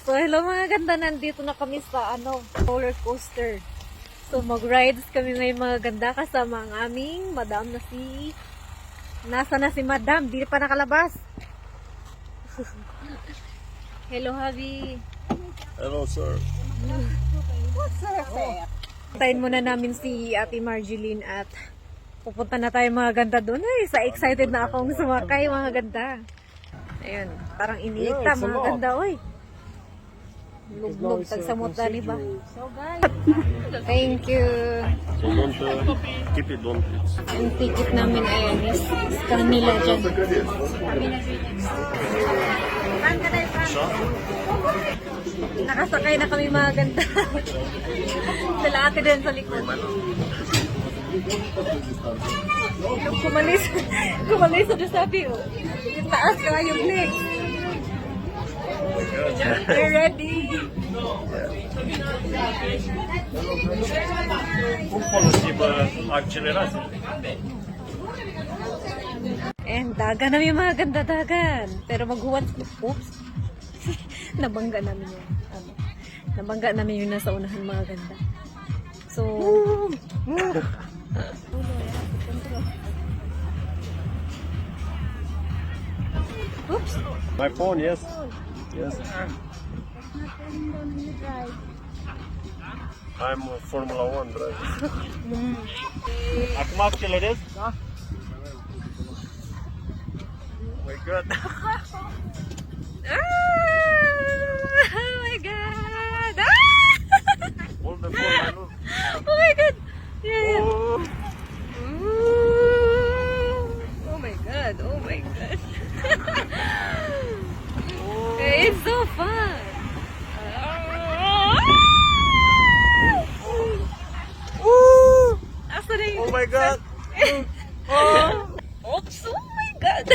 So, hello mga ganda, nandito na kami sa roller coaster. So, mag-rides kami ngayon mga ganda kasama ang aming madam na si... Nasa na si madam? Di pa nakalabas. Hello, Javi. Hello, sir. Tayin muna namin si Ate Marjeline at pupunta na tayo mga ganda doon. Ay, excited na akong sumakay mga ganda. Ayun, parang iniita mga ganda. Oy, luglog, tagsamot na ba? So guys, thank you. So don't keep it, don't. Yung ticket namin ayan is kanila dyan. Nakasakay na kami mga ganda. Sila ate din sa likod. Kumalis sa sabi ko. Yung taas ka yung next. You're ready. And dagan namin mga ganda dagan. Pero maghuwan. Oops. Nabangga namin yun. Nabangga namin yun nasa unahan mga ganda. So, oops. My phone, yes. Yes. I'm a Formula 1 driver. Akmak Chilares? Oh my god. Oh my god! Hold the phone, I know. Oh my god! Yeah. Oh. Oh my god! Oh my god! It's so fun! Oh my god! Oops! Oh my god!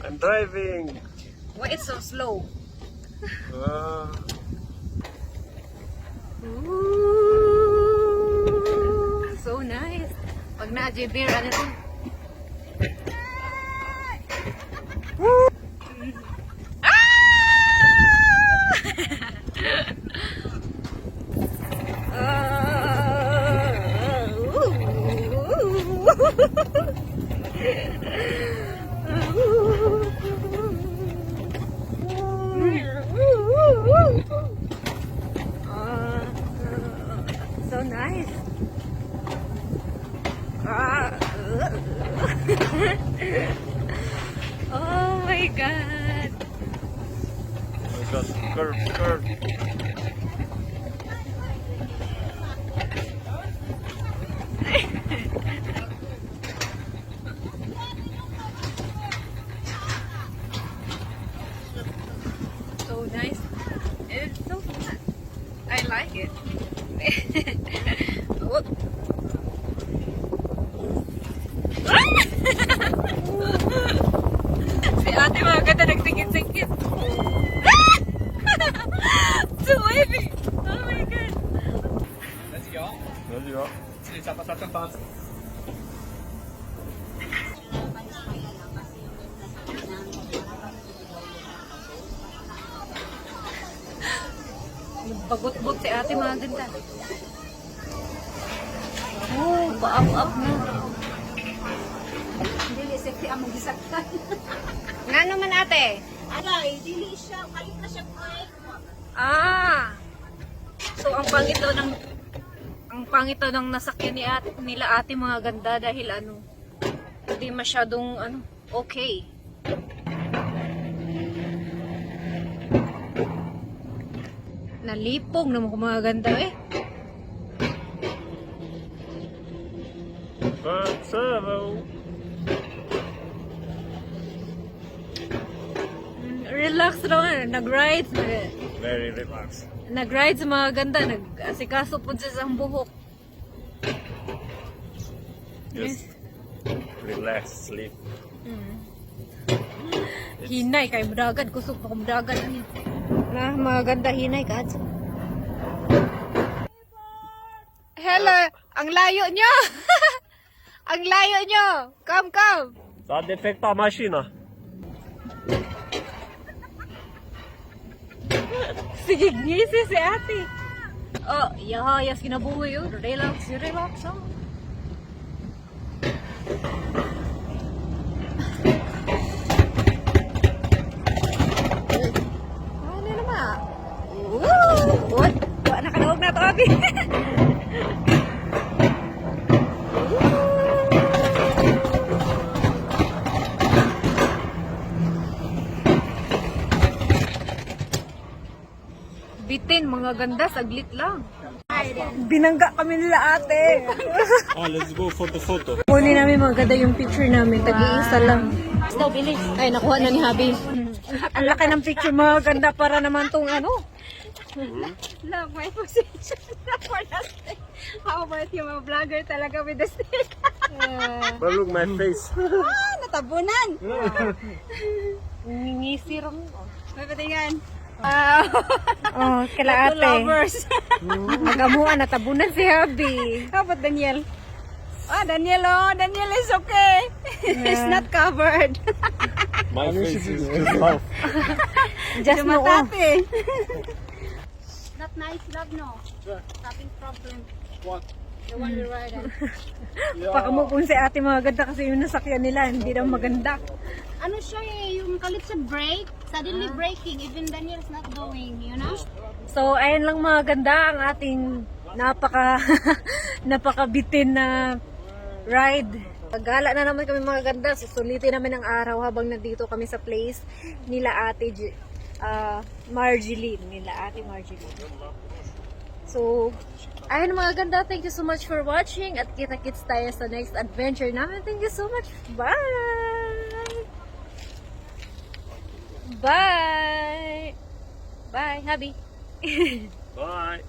I'm driving. Why it's so slow? So nice. Pag na-JBR, ano ito? So nice. Oh my god. Oh my god, curve. So nice. It's so fun. I like it. Whoop. Si ate mga ganda nagsingit-singit. So wavy. Oh my god. Let's go. Pagot-bot si ate mga ganda. Oh, pa-up-up na. Dili sexy ang magisaktan. Nga naman ate? Alay, dili siya, kalit na siya break. So ang pangit daw ng nasakyan nila ate mga ganda dahil hindi masyadong okay. Nalipong naman ko mga ganda eh. Relax lang, nag-rides. Very relaxed. Nag-rides mga ganda, nag-asikaso po sa buhok. Just relax, sleep. Hinay kay mudagan, kusog pa mudagan na mga ganda hinay ka. Hello, ang layo nyo. Ang layo nyo. Come. S-a defectat mașina. Sige, ngisi si ate. Oh, yahayas kinabuhi yun. Relax, relax. Oh. Ano naman? Woo! What? Wala nakalawag na ito, abi. Bitin, mga ganda, saglit lang. Binangga kami nila ate. Ah, let's go for the photo. Kunin namin mga ganda yung picture namin. Tag-iisa lang. Daw, bilis. Ay, nakuha na ni Habi. Ang laki ng picture, mga ganda para naman tong ano. Love my position for that thing. How about yung mga vlogger talaga with the stick? But look my face. Natabunan! Ngisi rin. May patingan. Oh, kila ate. Lovers. Magamuan, natabunan si Habi. How about Daniel? Daniel, Daniel is okay. He's not covered. My face is just half. Just mo, oh. Matate. Not nice, love, no? Stopping problem. What? The one we ride on. Pakamukun si ate mga ganda kasi yung nasakyan nila, hindi daw maganda. Ano siya yung kalit sa brake, suddenly braking, even Daniel's not going, you know? So, ayun lang mga ganda ang ating napakabitin na ride. Gala na naman kami mga ganda. Susulitin namin ang araw habang nandito kami sa place nila ate Marjeline. So, ayun mga ganda. Thank you so much for watching at kita-kits tayo sa next adventure namin. Thank you so much. Bye! Bye! Bye, Habi. Bye.